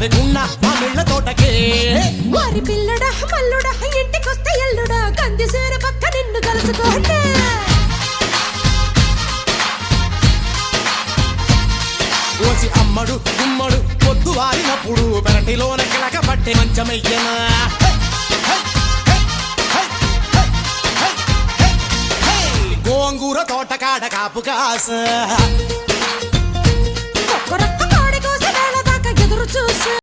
రావకున్న మా మిళ్ళ తోటకే వారి పిల్లడా మల్లుడా ఇంటికొస్తే ఎల్లుడా కందిసేర పక్క నిన్ను కలుసుకోండి ఓసి అమ్మడు గుమ్మడు పొద్దు వారినప్పుడు పెరటిలోన కిలక పట్టే మంచమయ్యనా గోంగూర తోటకాడ కాపు కాస